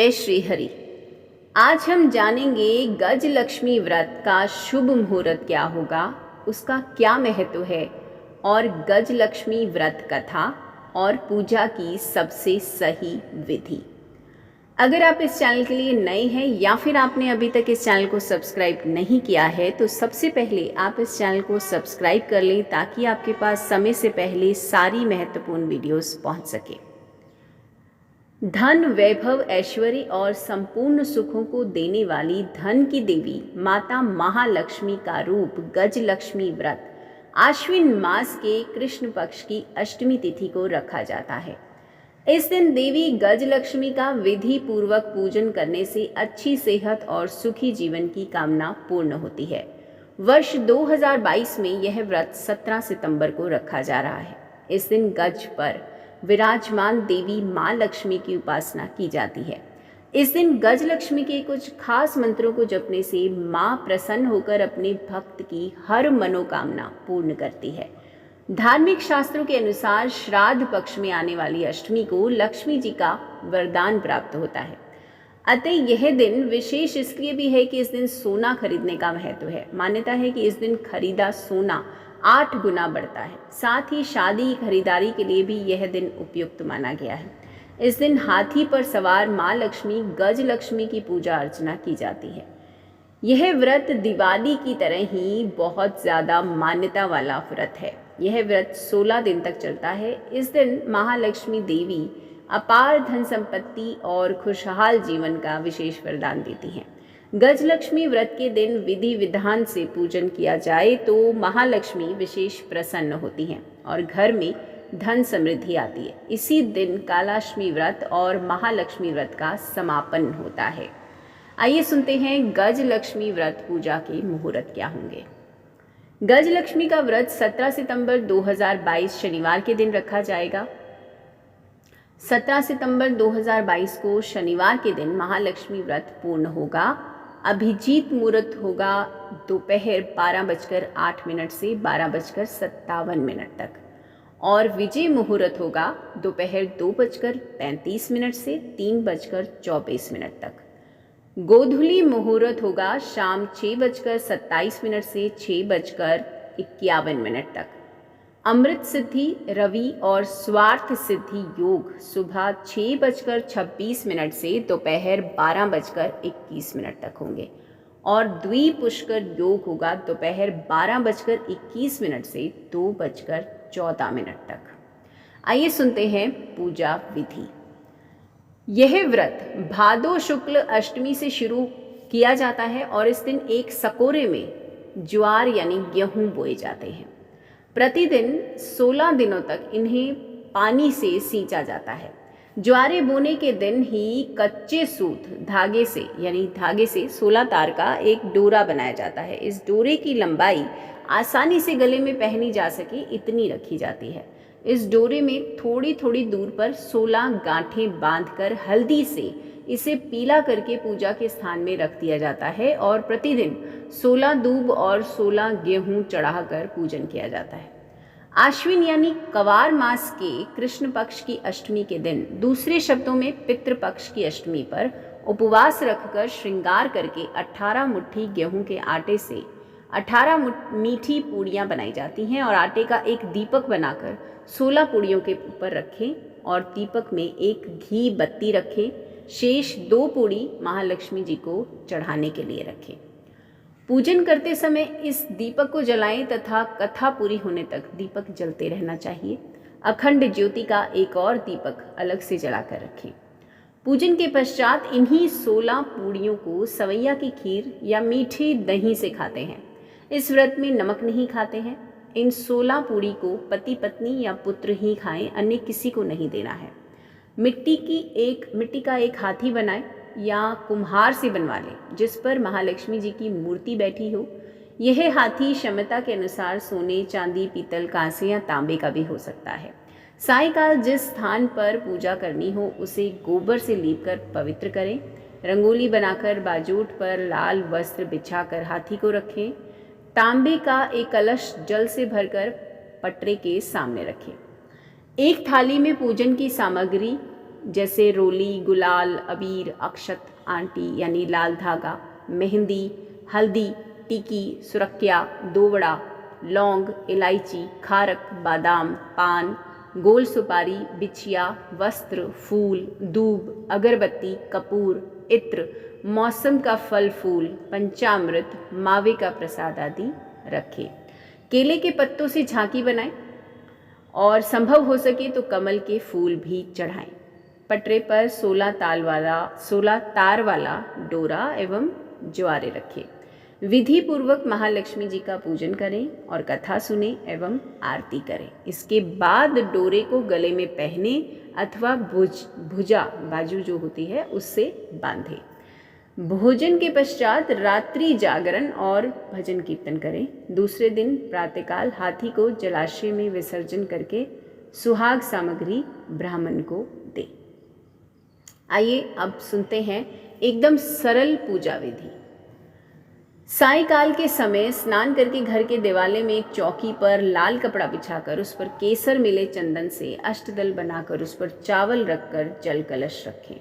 जय श्री हरि। आज हम जानेंगे गज लक्ष्मी व्रत का शुभ मुहूर्त क्या होगा, उसका क्या महत्व है और गज लक्ष्मी व्रत कथा और पूजा की सबसे सही विधि। अगर आप इस चैनल के लिए नए हैं या फिर आपने अभी तक इस चैनल को सब्सक्राइब नहीं किया है तो सबसे पहले आप इस चैनल को सब्सक्राइब कर लें ताकि आपके पास समय से पहले सारी महत्वपूर्ण वीडियोस पहुंच सके। धन, वैभव, ऐश्वर्य और संपूर्ण सुखों को देने वाली धन की देवी माता महालक्ष्मी का रूप गज लक्ष्मी व्रत आश्विन मास के कृष्ण पक्ष की अष्टमी तिथि को रखा जाता है। इस दिन देवी गज लक्ष्मी का विधि पूर्वक पूजन करने से अच्छी सेहत और सुखी जीवन की कामना पूर्ण होती है। वर्ष 2022 में यह व्रत 17 सितंबर को रखा जा रहा है। इस दिन गज पर विराजमान देवी माँ लक्ष्मी की उपासना की जाती है। इस दिन गज लक्ष्मी के कुछ खास मंत्रों को जपने से माँ प्रसन्न होकर अपने भक्त की हर मनोकामना पूर्ण करती है। धार्मिक शास्त्रों के अनुसार श्राद्ध पक्ष में आने वाली अष्टमी को लक्ष्मी जी का वरदान प्राप्त होता है। अतः यह दिन विशेष इसलिए भी है कि इस दिन सोना खरीदने का महत्व है। मान्यता है कि इस दिन खरीदा सोना 8 गुना बढ़ता है। साथ ही शादी खरीदारी के लिए भी यह दिन उपयुक्त माना गया है। इस दिन हाथी पर सवार माँ लक्ष्मी गज लक्ष्मी की पूजा अर्चना की जाती है। यह व्रत दिवाली की तरह ही बहुत ज़्यादा मान्यता वाला व्रत है। यह व्रत 16 दिन तक चलता है। इस दिन महालक्ष्मी देवी अपार धन संपत्ति और खुशहाल जीवन का विशेष वरदान देती हैं। गज लक्ष्मी व्रत के दिन विधि विधान से पूजन किया जाए तो महालक्ष्मी विशेष प्रसन्न होती हैं और घर में धन समृद्धि आती है। इसी दिन कालाष्टमी व्रत और महालक्ष्मी व्रत का समापन होता है। आइए सुनते हैं गज लक्ष्मी व्रत पूजा के मुहूर्त क्या होंगे। गज लक्ष्मी का व्रत 17 सितंबर 2022 शनिवार के दिन रखा जाएगा। 17 सितंबर 2022 को शनिवार के दिन महालक्ष्मी व्रत पूर्ण होगा। अभिजीत मुहूर्त होगा दोपहर 12:08 से 12:57 तक और विजय मुहूर्त होगा दोपहर 2:35 से 3:24 तक। गोधूली मुहूर्त होगा शाम 6:27 से 6:51 तक। अमृत सिद्धि, रवि और स्वार्थ सिद्धि योग सुबह 6:26 से दोपहर 12:21 तक होंगे और द्विपुष्कर योग होगा दोपहर 12:21 से 2:14 तक। आइए सुनते हैं पूजा विधि। यह व्रत भादो शुक्ल अष्टमी से शुरू किया जाता है और इस दिन एक सकोरे में ज्वार यानी गेहूं बोए जाते हैं। प्रतिदिन 16 दिनों तक इन्हें पानी से सींचा जाता है। ज्वारे बोने के दिन ही कच्चे सूत धागे से 16 तार का एक डोरा बनाया जाता है। इस डोरे की लंबाई आसानी से गले में पहनी जा सके इतनी रखी जाती है। इस डोरे में थोड़ी थोड़ी दूर पर 16 गांठें बांधकर हल्दी से इसे पीला करके पूजा के स्थान में रख दिया जाता है और प्रतिदिन 16 दूब और 16 गेहूं चढ़ाकर पूजन किया जाता है। आश्विन यानी कवार मास के कृष्ण पक्ष की अष्टमी के दिन, दूसरे शब्दों में पितृपक्ष की अष्टमी पर उपवास रखकर श्रृंगार करके 18 मुट्ठी गेहूं के आटे से 18 मीठी पूड़ियाँ बनाई जाती हैं और आटे का एक दीपक बनाकर 16 पूड़ियों के ऊपर रखें और दीपक में एक घी बत्ती रखें। शेष 2 पूड़ी महालक्ष्मी जी को चढ़ाने के लिए रखें। पूजन करते समय इस दीपक को जलाएं तथा कथा पूरी होने तक दीपक जलते रहना चाहिए। अखंड ज्योति का एक और दीपक अलग से जलाकर रखें। पूजन के पश्चात इन्हीं 16 पूड़ियों को सवैया की खीर या मीठे दही से खाते हैं। इस व्रत में नमक नहीं खाते हैं। इन 16 पूड़ी को पति पत्नी या पुत्र ही खाएं, अन्य किसी को नहीं देना है। मिट्टी का एक हाथी बनाएं या कुम्हार से बनवा लें जिस पर महालक्ष्मी जी की मूर्ति बैठी हो। यह हाथी क्षमता के अनुसार सोने, चांदी, पीतल, कांसे या तांबे का भी हो सकता है। सायंकाल जिस स्थान पर पूजा करनी हो उसे गोबर से लीपकर पवित्र करें। रंगोली बनाकर बाजूट पर लाल वस्त्र बिछाकर हाथी को रखें। तांबे का एक कलश जल से भरकर पटरे के सामने रखें। एक थाली में पूजन की सामग्री जैसे रोली, गुलाल, अबीर, अक्षत, आंटी यानी लाल धागा, मेहंदी, हल्दी, टिकी, सुरक्या, दोवड़ा, लौंग, इलायची, खारक, बादाम, पान, गोल सुपारी, बिछिया, वस्त्र, फूल, दूब, अगरबत्ती, कपूर, इत्र, मौसम का फल फूल, पंचामृत, मावे का प्रसाद आदि रखें। केले के पत्तों से झांकी बनाएं और संभव हो सके तो कमल के फूल भी चढ़ाएं। पटरे पर 16 तार वाला डोरा एवं ज्वारे रखें। विधि पूर्वक महालक्ष्मी जी का पूजन करें और कथा सुने एवं आरती करें। इसके बाद डोरे को गले में पहने अथवा भुजा बाजू जो होती है उससे बांधें। भोजन के पश्चात रात्रि जागरण और भजन कीर्तन करें। दूसरे दिन प्रातःकाल हाथी को जलाशय में विसर्जन करके सुहाग सामग्री ब्राह्मण को दें। आइए अब सुनते हैं एकदम सरल पूजा विधि। सायंकाल के समय स्नान करके घर के दिवाले में एक चौकी पर लाल कपड़ा बिछाकर उस पर केसर मिले चंदन से अष्टदल बनाकर उस पर चावल रखकर जल कलश रखें।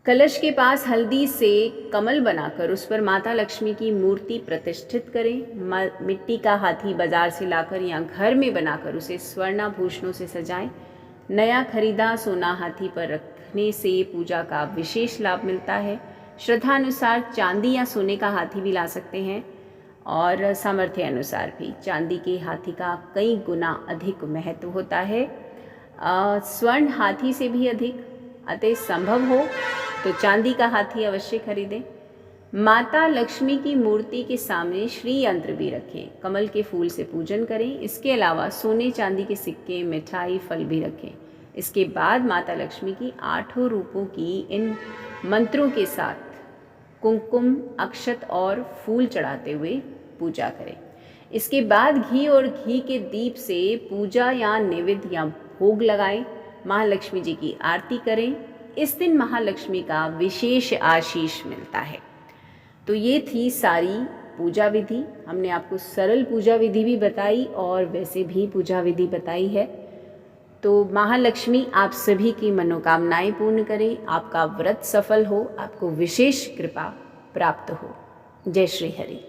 कलश के पास हल्दी से कमल बनाकर उस पर माता लक्ष्मी की मूर्ति प्रतिष्ठित करें। मिट्टी का हाथी बाजार से लाकर या घर में बनाकर उसे स्वर्णाभूषणों से सजाएं। नया खरीदा सोना हाथी पर रखने से पूजा का विशेष लाभ मिलता है। श्रद्धा अनुसार चांदी या सोने का हाथी भी ला सकते हैं और सामर्थ्य अनुसार भी। चांदी के हाथी का कई गुना अधिक महत्व होता है, स्वर्ण हाथी से भी अधिक। अतः संभव हो तो चांदी का हाथी अवश्य खरीदें। माता लक्ष्मी की मूर्ति के सामने श्री यंत्र भी रखें। कमल के फूल से पूजन करें। इसके अलावा सोने चांदी के सिक्के, मिठाई, फल भी रखें। इसके बाद माता लक्ष्मी की 8 रूपों की इन मंत्रों के साथ कुमकुम, अक्षत और फूल चढ़ाते हुए पूजा करें। इसके बाद घी और घी के दीप से पूजा या नैवेद्य या भोग लगाएं। महालक्ष्मी जी की आरती करें। इस दिन महालक्ष्मी का विशेष आशीष मिलता है। तो ये थी सारी पूजा विधि। हमने आपको सरल पूजा विधि भी बताई और वैसे भी पूजा विधि बताई है। तो महालक्ष्मी आप सभी की मनोकामनाएं पूर्ण करें, आपका व्रत सफल हो, आपको विशेष कृपा प्राप्त हो। जय श्री हरि।